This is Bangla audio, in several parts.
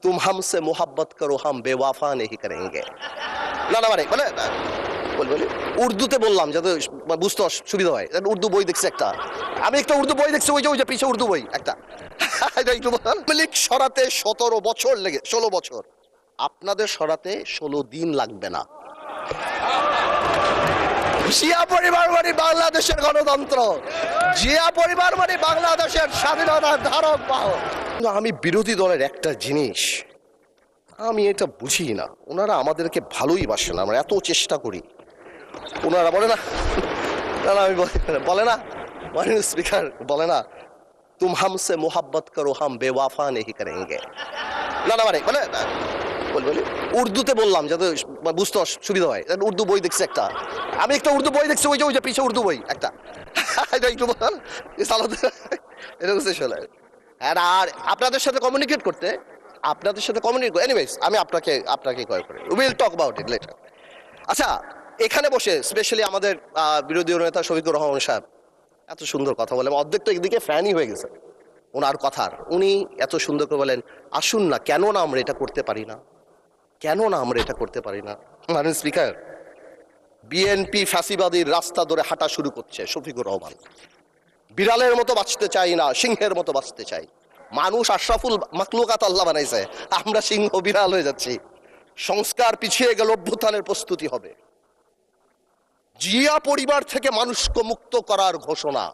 तुम हमसे मोहब्बत करो हम बेवफा नहीं करेंगे। না না মানে মানে বলি উর্দুতে বললাম যাতে বুঝতে সুবিধা হয়। উর্দু বই দেখছি একটা, আমি একটা উর্দু বই দেখছি, ওই যে পিছে উর্দু বই একটা। এটা একটু লীগ সরাতে 17 বছর লেগে 16 বছর, আপনাদের সরাতে 16 দিন লাগবে না। জিয়া পরিবার মানে বাংলাদেশের গণতন্ত্র, জিয়া পরিবার মানে বাংলাদেশের স্বাধীনতার ধারক বাহক। আমি বিরোধী দলের একটা জিনিস আমি এটা বুঝি না, ওনারা আমাদেরকে ভালোই বাসেন, আমরা এত চেষ্টা করি, ওনারা বলে না, আমি বলে না মাননীয় স্পিকার বলে না তুম হামসে মোহাব্বত করো হাম বেওয়াফা নেহি করেঙ্গে। না না মানে বলি উর্দুতে বললাম যাতে বুঝতে সুবিধা হয়। উর্দু বই দেখছি একটা, আমি একটা উর্দু বই দেখছি, ওই যে পিছে উর্দু বই একটা। এটা একটু এটা হচ্ছে শোনা। আর আপনাদের সাথে কমিউনিকেট করতে, এনিওয়েজ আমি আপনাকে কয় করে will talk about it later. আচ্ছা, এখানে বসে স্পেশালি আমাদের বিরোধী নেতা শফিকুর রহমান সাহেব এত সুন্দর কথা বলে, অর্ধেক তো একদিকে ফ্যানই হয়ে গেছে ওনার কথার। উনি এত সুন্দর করে বলেন আসুন না, কেন না আমরা এটা করতে পারি না, কেন না আমরা এটা করতে পারি না। মাননীয় স্পিকার, বিএনপি ফ্যাসিবাদীর রাস্তা ধরে হাঁটা শুরু করছে শফিকুর রহমান। বিড়ালের মতো বাঁচতে চাই না, সিংহের মতো বাঁচতে চাই। মানুষ আশরাফুল মাখলুকাত আল্লাহ বানাইছে, আমরা সিংহ বিড়াল হয়ে যাচ্ছি। সংস্কার পিছিয়ে গেল, অভ্যুত্থানের প্রস্তুতি হবে। জিয়া পরিবার থেকে মানুষকে মুক্ত করার ঘোষণা।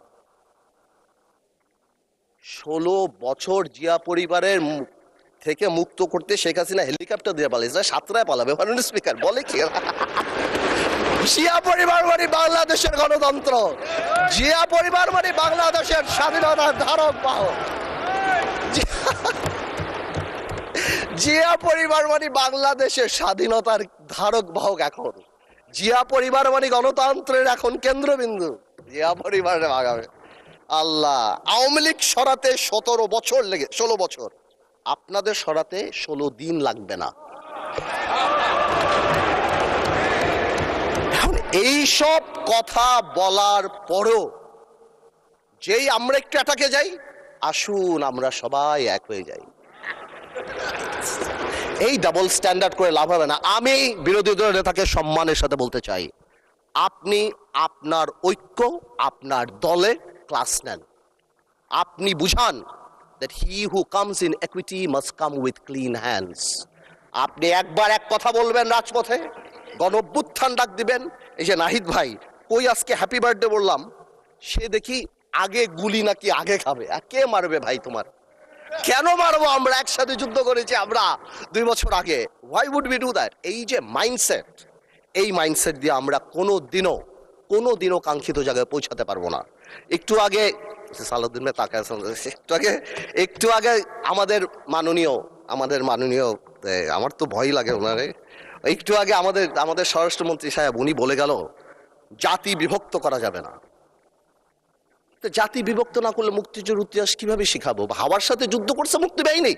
16 বছর জিয়া পরিবারের থেকে মুক্ত করতে শেখ হাসিনা হেলিকপ্টার দিয়ে পালিয়েছে, সাতটায় পালাবে। মাননীয় স্পিকার বলে কি জিয়া পরিবার মানে বাংলাদেশের গণতন্ত্র, জিয়া পরিবার মানে বাংলাদেশের স্বাধীনতার ধারক বাহক। জিয়া পরিবার মানে বাংলাদেশের স্বাধীনতার ধারক বাহক। এখন জিয়া পরিবার মানে গণতন্ত্রের এখন কেন্দ্রবিন্দু। জিয়া পরিবারে আগামী আল্লাহ। আওয়ামী লীগ সরাতে 17 বছর লেগে 16 বছর, আপনাদের সরাতে 16 দিন লাগবে না। এই সব কথা বলার পরও যেই আমরা একটু অ্যাটাকে যাই, আসুন আমরা সবাই এক হয়ে যাই, এই ডাবল স্ট্যান্ডার্ড করে লাভ হবে না। আমি বিরোধী দলের নেতাকে সম্মানের সাথে বলতে চাই, আপনি আপনার ঐক্য আপনার দলে ক্লাস নেন, আপনি বুঝান that he who comes in equity must come with clean hands। আপনি একবার এক কথা বলবেন রাজপথে, গণ অভ্যুত্থান ডাক দিবেন। এই যে নাহিদ ভাই কই আজকে হ্যাপি বার্থডে বললাম, সে দেখি আগে গুলি নাকি আগে খাবে। কে মারবে ভাই তোমার, কেন মারবো? আমরা একসাথে যুদ্ধ করেছি আমরা 2 বছর আগে, why would we do that? এই যে মাইন্ডসেট, এই মাইন্ডসেট দিয়ে আমরা কোনোদিনও কাঙ্ক্ষিত জায়গায় পৌঁছাতে পারবো না। একটু আগে সালাউদ্দিন ভাই তাকায়, একটু আগে আমাদের মাননীয় আমার তো ভয় লাগে ওনারে, একটু আগে আমাদের স্বরাষ্ট্রমন্ত্রী সাহেব উনি বলে গেল জাতি বিভক্ত করা যাবে না। জাতি বিভক্ত না করলে মুক্তিযুদ্ধের ইতিহাস কিভাবে শিখাবো? হাওয়ার সাথে যুদ্ধ করছে মুক্তি বাহিনী।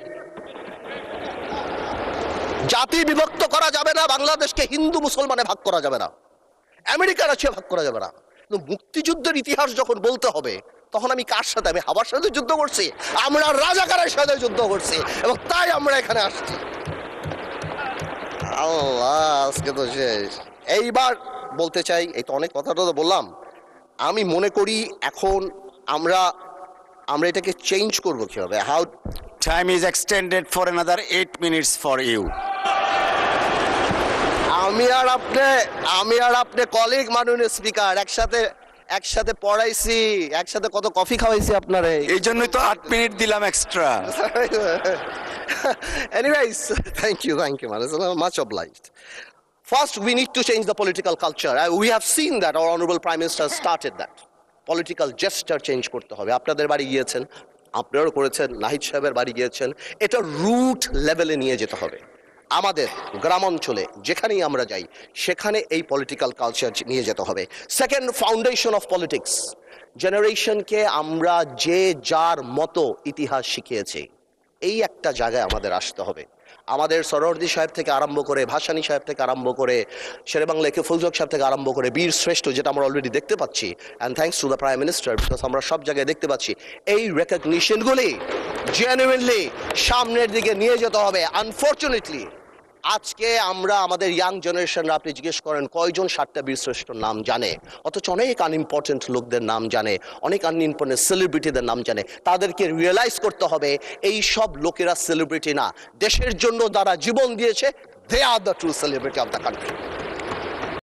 জাতি বিভক্ত করা যাবে না, বাংলাদেশকে হিন্দু মুসলমানে ভাগ করা যাবে না, আমেরিকার আছে ভাগ করা যাবে না। কিন্তু মুক্তিযুদ্ধের ইতিহাস যখন বলতে হবে, তখন আমি কার সাথে? আমি হাওয়ার সাথে যুদ্ধ করছি, আমরা রাজাকারের সাথে যুদ্ধ করছি, এবং তাই আমরা এখানে আসছি। আল্লাহ, আজকে তো শেষ। এইবার বলতে চাই, এই তো অনেক কথাটা তো বললাম, আমি মনে করি এখন আমরা এটাকে চেঞ্জ করবো কিভাবে? How Time is extended for another 8 minutes for you. আমি আর আপনি কলিগ মাননীয় স্পিকার, একসাথে পড়াইছি, একসাথে কত কফি খাওয়াইছি আপনারে, এই জন্যই তো 8 মিনিট দিলাম extra. Anyways, thank you, much obliged. First, we need to change the political culture. We have seen that our honorable Prime Minister started that. Political gesture change করতে হবে। আপনাদের বাড়ি গিয়েছেন, আপনারাও করেছেন, নাহিদ সাহেবের বাড়ি গিয়েছেন, এটা রুট লেভেলে নিয়ে যেতে হবে। আমাদের গ্রামাঞ্চলে যেখানেই আমরা যাই, সেখানে এই পলিটিক্যাল কালচার নিয়ে যেতে হবে। Second, foundation of politics. জেনারেশনকে আমরা যে যার মতো ইতিহাস শিখিয়েছি, এই একটা জায়গায় আমাদের আসতে হবে। আমাদের সরোয়ার্দী সাহেব থেকে আরম্ভ করে, ভাসানী সাহেব থেকে আরম্ভ করে, শেরেবাংলা একে ফুলজক সাহেব থেকে আরম্ভ করে বীর শ্রেষ্ঠ, যেটা আমরা অলরেডি দেখতে পাচ্ছি, and thanks to the prime minister, because আমরা সব জায়গায় দেখতে পাচ্ছি এই রেকগনিশনগুলি জেনুইনলি সামনের দিকে নিয়ে যেতে হবে। আনফর্চুনেটলি আজকে আমরা আমাদের ইয়াং জেনারেশনরা, আপনি জিজ্ঞেস করেন কয়জন 7টা বীরশ্রেষ্ঠর নাম জানে, অথচ অনেক আনইম্পর্টেন্ট লোকদের নাম জানে, অনেক আনইম্পর্টেন্ট সেলিব্রিটিদের নাম জানে। তাদেরকে রিয়েলাইজ করতে হবে এই সব লোকেরা সেলিব্রিটি না, দেশের জন্য যারা জীবন দিয়েছে, they are the true celebrity of the country.